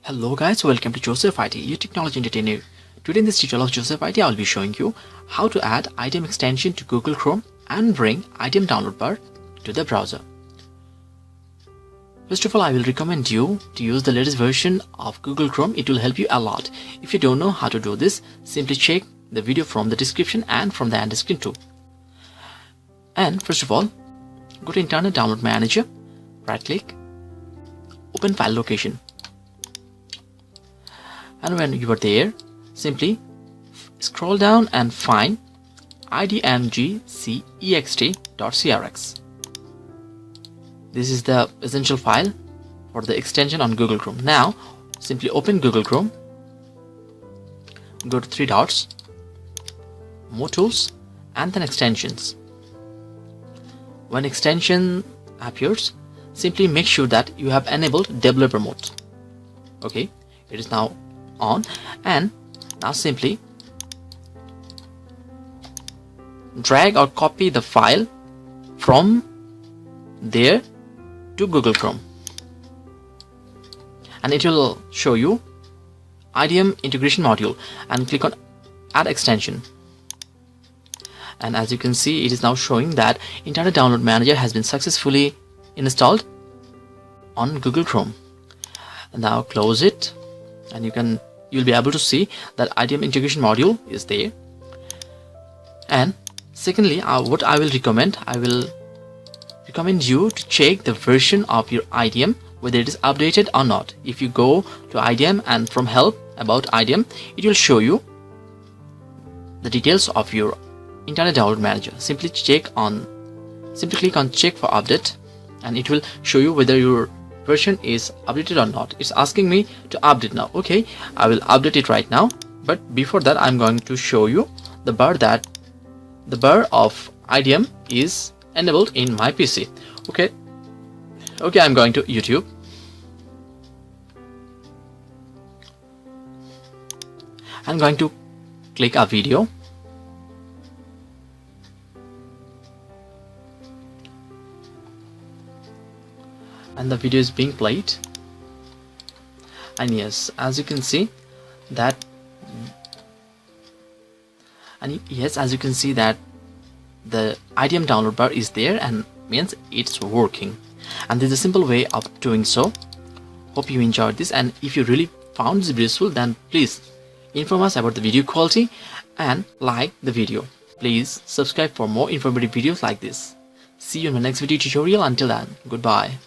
Hello guys, welcome to Joseph IT, your technology entertainer. Today in this tutorial of Joseph IT, I will be showing you how to add IDM extension to Google Chrome and bring IDM download bar to the browser. First of all, I will recommend you to use the latest version of Google Chrome. It will help you a lot. If you don't know how to do this, simply check the video from the description and from the end screen too. And first of all, go to Internet Download Manager, right click, open file location. And when you are there, simply scroll down and find idmgcext.crx. This is the essential file for the extension on Google Chrome. Now, simply open Google Chrome, go to three dots, more tools, and then extensions. When extension appears, simply make sure that you have enabled developer mode. Okay, it is now on, and now simply drag or copy the file from there to Google Chrome, and it will show you IDM integration module, and click on add extension. And as you can see, it is now showing that Internet Download Manager has been successfully installed on Google Chrome. And now close it, and you'll be able to see that IDM integration module is there. And secondly, what I will recommend you to check the version of your IDM, whether it is updated or not. If you go to IDM and from help about IDM, it will show you the details of your Internet Download Manager. Simply click on check for update, and it will show you whether your version is updated or not. It's asking me to update now. Okay, I will update it right now, but before that I'm going to show you the bar of IDM is enabled in my PC. Okay, I'm going to YouTube. I'm going to click a video. And the video is being played, and yes, as you can see that the IDM download bar is there, and means it's working. And there's a simple way of doing so. Hope you enjoyed this, and if you really found this useful, then please inform us about the video quality and like the video. Please subscribe for more informative videos like this. See you in my next video tutorial. Until then, goodbye.